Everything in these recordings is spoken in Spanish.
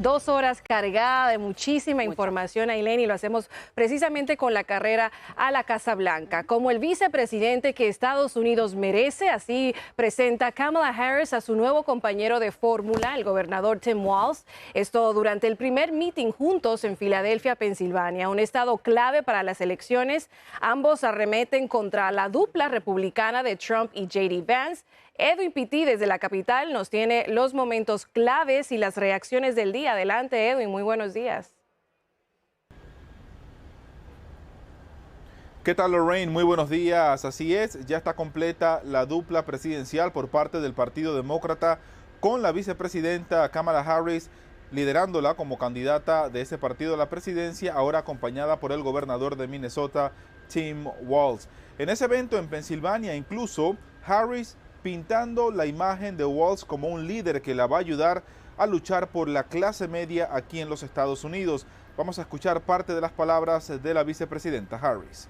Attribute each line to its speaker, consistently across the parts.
Speaker 1: 2 horas cargada de muchísima información, Ailén, y lo hacemos precisamente con la carrera a la Casa Blanca. Como el vicepresidente que Estados Unidos merece, así presenta Kamala Harris a su nuevo compañero de fórmula, el gobernador Tim Walz. Esto durante el primer meeting juntos en Filadelfia, Pensilvania, un estado clave para las elecciones. Ambos arremeten contra la dupla republicana de Trump y J.D. Vance. Edwin Pitti desde la capital nos tiene los momentos claves y las reacciones del día. Adelante, Edwin, muy buenos días.
Speaker 2: ¿Qué tal, Lorraine? Muy buenos días. Así es, ya está completa la dupla presidencial por parte del Partido Demócrata con la vicepresidenta Kamala Harris liderándola como candidata de ese partido a la presidencia, ahora acompañada por el gobernador de Minnesota, Tim Walz. En ese evento en Pensilvania, incluso Harris pintando la imagen de Walz como un líder que la va a ayudar a luchar por la clase media aquí en los Estados Unidos. Vamos a escuchar parte de las palabras de la vicepresidenta Harris.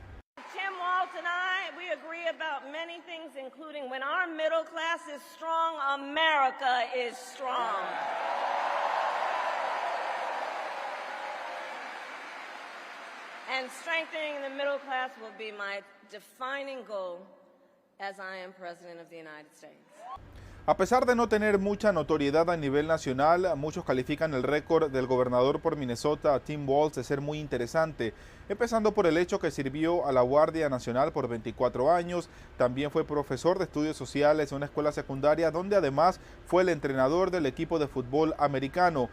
Speaker 3: Tim Walz and I, we agree about many things, including when our middle class is strong, America is strong. And strengthening the middle class will be my defining goal as I am President of the United States.
Speaker 2: A pesar de no tener mucha notoriedad a nivel nacional, muchos califican el récord del gobernador por Minnesota, Tim Walz, de ser muy interesante, empezando por el hecho que sirvió a la Guardia Nacional por 24 años, también fue profesor de estudios sociales en una escuela secundaria, donde además fue el entrenador del equipo de fútbol americano.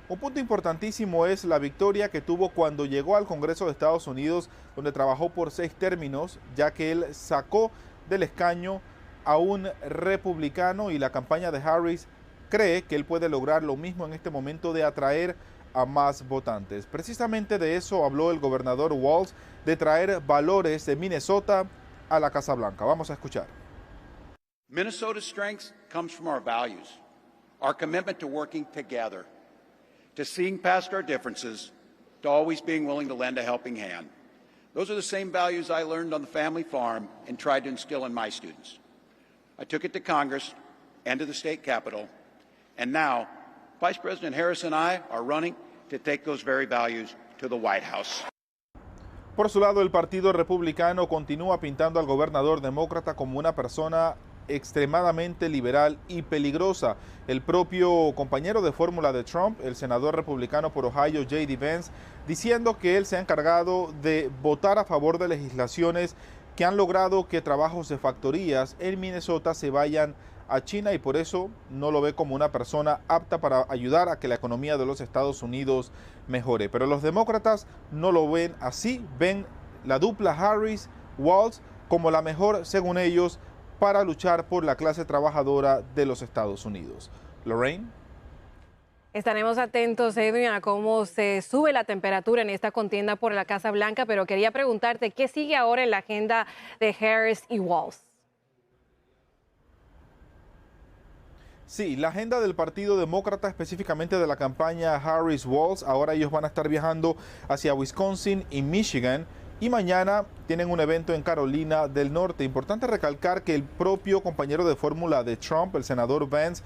Speaker 2: Un punto importantísimo es la victoria que tuvo cuando llegó al Congreso de Estados Unidos, donde trabajó por 6 términos, ya que él sacó del escaño a un republicano, y la campaña de Harris cree que él puede lograr lo mismo en este momento de atraer a más votantes. Precisamente de eso habló el gobernador Walz, de traer valores de Minnesota a la Casa Blanca. Vamos a escuchar.
Speaker 4: Minnesota's strength comes from our values, our commitment to working together, to seeing past our differences, to always being willing to lend a helping hand. Those are the same values I learned on the family farm and tried to instill in my students. I took it to Congress and to the state capitol, and now Vice President Harris and I are running to take those very values to the White House.
Speaker 2: Por su lado, el Partido Republicano continúa pintando al gobernador demócrata como una persona extremadamente liberal y peligrosa. El propio compañero de fórmula de Trump, el senador republicano por Ohio, J.D. Vance, diciendo que él se ha encargado de votar a favor de legislaciones que han logrado que trabajos de factorías en Minnesota se vayan a China, y por eso no lo ve como una persona apta para ayudar a que la economía de los Estados Unidos mejore. Pero los demócratas no lo ven así, ven la dupla Harris-Walz como la mejor, según ellos, para luchar por la clase trabajadora de los Estados Unidos. Lorraine.
Speaker 1: Estaremos atentos, Edwin, a cómo se sube la temperatura en esta contienda por la Casa Blanca, pero quería preguntarte, ¿qué sigue ahora en la agenda de Harris y Walz?
Speaker 2: Sí, la agenda del Partido Demócrata, específicamente de la campaña Harris-Walz, ahora ellos van a estar viajando hacia Wisconsin y Michigan, y mañana tienen un evento en Carolina del Norte. Importante recalcar que el propio compañero de fórmula de Trump, el senador Vance,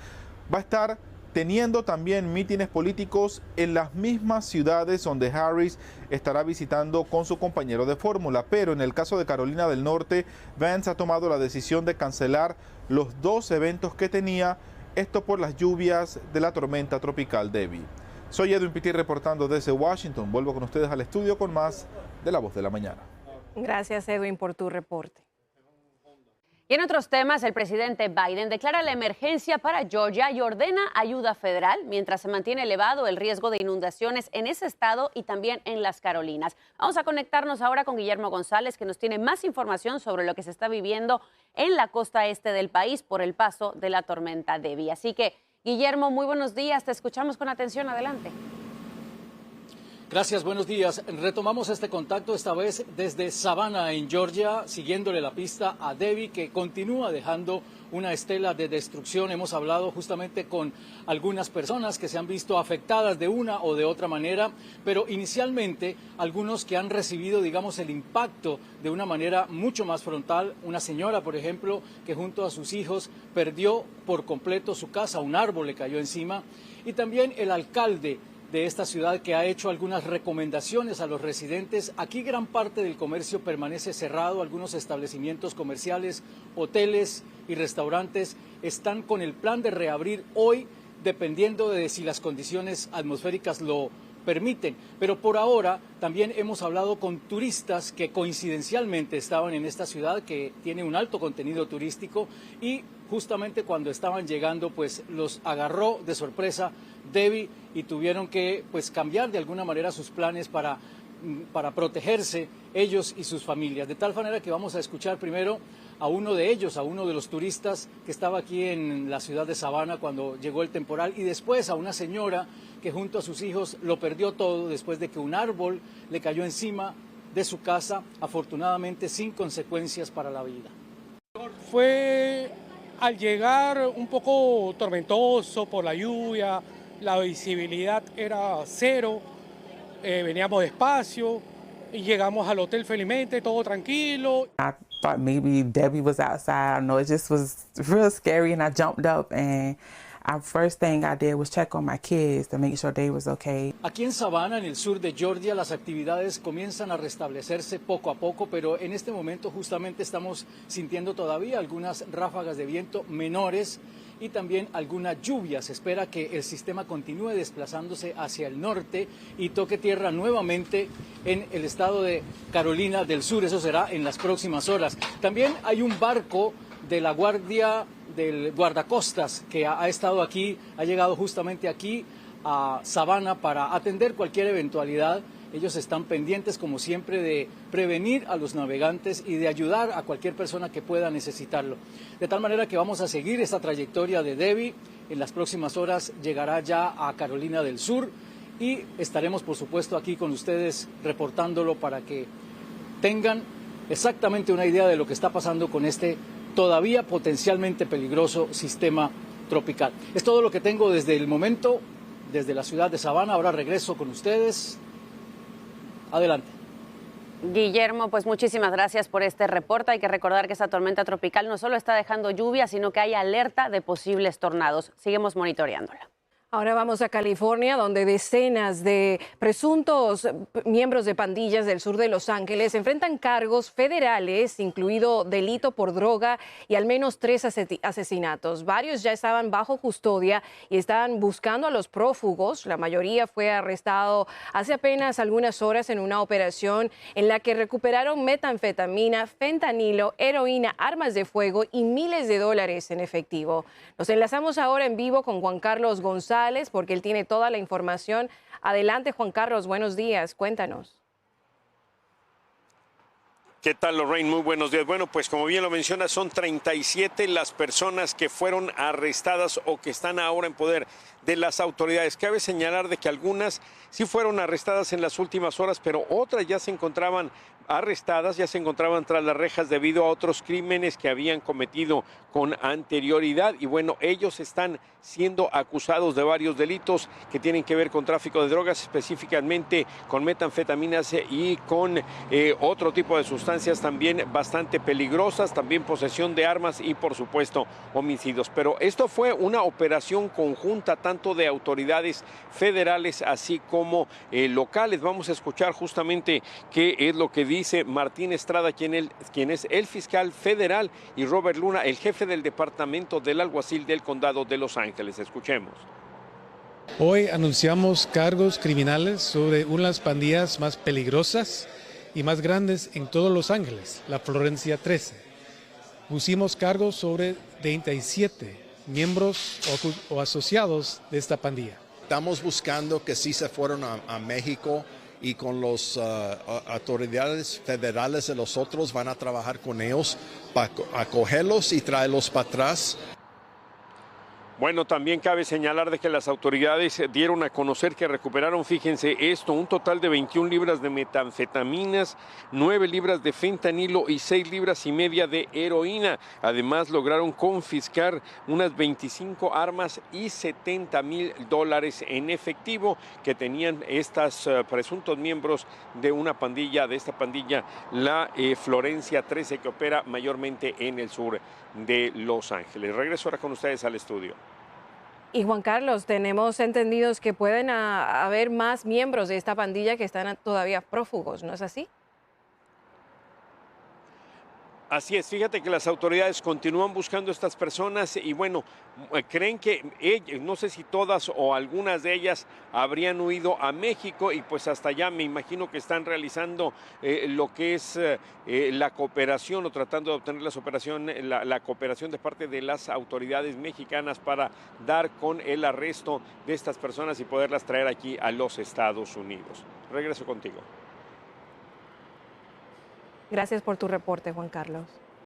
Speaker 2: va a estar teniendo también mítines políticos en las mismas ciudades donde Harris estará visitando con su compañero de fórmula. Pero en el caso de Carolina del Norte, Vance ha tomado la decisión de cancelar los 2 eventos que tenía, esto por las lluvias de la tormenta tropical Debby. Soy Edwin Pitti reportando desde Washington. Vuelvo con ustedes al estudio con más de La Voz de la Mañana.
Speaker 1: Gracias, Edwin, por tu reporte.
Speaker 5: Y en otros temas, el presidente Biden declara la emergencia para Georgia y ordena ayuda federal mientras se mantiene elevado el riesgo de inundaciones en ese estado y también en las Carolinas. Vamos a conectarnos ahora con Guillermo González, que nos tiene más información sobre lo que se está viviendo en la costa este del país por el paso de la tormenta Debby. Así que, Guillermo, muy buenos días. Te escuchamos con atención. Adelante.
Speaker 6: Gracias, buenos días. Retomamos este contacto esta vez desde Savannah, en Georgia, siguiéndole la pista a Debby, que continúa dejando una estela de destrucción. Hemos hablado justamente con algunas personas que se han visto afectadas de una o de otra manera, pero inicialmente algunos que han recibido, digamos, el impacto de una manera mucho más frontal. Una señora, por ejemplo, que junto a sus hijos perdió por completo su casa, un árbol le cayó encima, y también el alcalde de esta ciudad, que ha hecho algunas recomendaciones a los residentes. Aquí gran parte del comercio permanece cerrado, algunos establecimientos comerciales, hoteles y restaurantes están con el plan de reabrir hoy, dependiendo de si las condiciones atmosféricas lo permiten. Pero por ahora también hemos hablado con turistas que coincidencialmente estaban en esta ciudad, que tiene un alto contenido turístico, y justamente cuando estaban llegando pues los agarró de sorpresa Debbie y tuvieron que pues cambiar de alguna manera sus planes para protegerse ellos y sus familias. De tal manera que vamos a escuchar primero a uno de ellos, a uno de los turistas que estaba aquí en la ciudad de Savannah cuando llegó el temporal, y después a una señora que junto a sus hijos lo perdió todo después de que un árbol le cayó encima de su casa, afortunadamente sin consecuencias para la vida.
Speaker 7: Fue al llegar un poco tormentoso por la lluvia, la visibilidad era cero, veníamos despacio y llegamos al hotel felizmente, todo tranquilo.
Speaker 8: I thought maybe Debbie was outside. I don't know, it just was real scary, and I jumped up, and first thing I did was check on my kids to make sure they was okay.
Speaker 6: Aquí en Savannah, en el sur de Georgia, las actividades comienzan a restablecerse poco a poco, pero en este momento justamente estamos sintiendo todavía algunas ráfagas de viento menores y también alguna lluvia. Se espera que el sistema continúe desplazándose hacia el norte y toque tierra nuevamente en el estado de Carolina del Sur. Eso será en las próximas horas. También hay un barco de la Guardia del guardacostas que ha estado aquí, ha llegado justamente aquí a Savannah para atender cualquier eventualidad. Ellos están pendientes, como siempre, de prevenir a los navegantes y de ayudar a cualquier persona que pueda necesitarlo. De tal manera que vamos a seguir esta trayectoria de Debbie. En las próximas horas llegará ya a Carolina del Sur y estaremos, por supuesto, aquí con ustedes reportándolo para que tengan exactamente una idea de lo que está pasando con este todavía potencialmente peligroso sistema tropical. Es todo lo que tengo desde el momento, desde la ciudad de Savannah. Ahora regreso con ustedes. Adelante.
Speaker 5: Guillermo, pues muchísimas gracias por este reporte. Hay que recordar que esta tormenta tropical no solo está dejando lluvia, sino que hay alerta de posibles tornados. Seguimos monitoreándola.
Speaker 1: Ahora vamos a California, donde decenas de presuntos miembros de pandillas del sur de Los Ángeles enfrentan cargos federales, incluido delito por droga y al menos 3 asesinatos. Varios ya estaban bajo custodia y estaban buscando a los prófugos. La mayoría fue arrestado hace apenas algunas horas en una operación en la que recuperaron metanfetamina, fentanilo, heroína, armas de fuego y miles de dólares en efectivo. Nos enlazamos ahora en vivo con Juan Carlos González, porque él tiene toda la información. Adelante, Juan Carlos, buenos días, cuéntanos.
Speaker 9: ¿Qué tal, Lorraine? Muy buenos días. Bueno, pues como bien lo menciona, son 37 las personas que fueron arrestadas o que están ahora en poder de las autoridades. Cabe señalar de que algunas sí fueron arrestadas en las últimas horas, pero otras ya se encontraban arrestadas, ya se encontraban tras las rejas debido a otros crímenes que habían cometido con anterioridad. Y bueno, ellos están siendo acusados de varios delitos que tienen que ver con tráfico de drogas, específicamente con metanfetaminas y con otro tipo de sustancias también bastante peligrosas, también posesión de armas y por supuesto homicidios. Pero esto fue una operación conjunta tanto de autoridades federales así como locales. Vamos a escuchar justamente qué es lo que dice Martín Estrada, quien es el fiscal federal, y Robert Luna, el jefe del departamento del alguacil del condado de Los Ángeles. Escuchemos.
Speaker 10: Hoy anunciamos cargos criminales sobre una de las pandillas más peligrosas y más grandes en todo Los Ángeles, la Florencia 13. Pusimos cargos sobre 37 miembros o asociados de esta pandilla.
Speaker 11: Estamos buscando que sí se fueron a México y con las autoridades federales de los otros van a trabajar con ellos para acogerlos y traerlos para atrás.
Speaker 9: Bueno, también cabe señalar de que las autoridades dieron a conocer que recuperaron, fíjense esto, un total de 21 libras de metanfetaminas, 9 libras de fentanilo y 6 libras y media de heroína. Además, lograron confiscar unas 25 armas y $70,000 en efectivo que tenían estos presuntos miembros de una pandilla, de esta pandilla, la Florencia 13, que opera mayormente en el sur de Los Ángeles. Regreso ahora con ustedes al estudio.
Speaker 1: Y Juan Carlos, tenemos entendidos que pueden haber más miembros de esta pandilla que están todavía prófugos, ¿no es así?
Speaker 9: Así es, fíjate que las autoridades continúan buscando a estas personas y bueno, creen que no sé si todas o algunas de ellas habrían huido a México y pues hasta allá me imagino que están realizando lo que es la cooperación o tratando de obtener la cooperación de parte de las autoridades mexicanas para dar con el arresto de estas personas y poderlas traer aquí a los Estados Unidos. Regreso contigo.
Speaker 1: Gracias por tu reporte, Juan Carlos.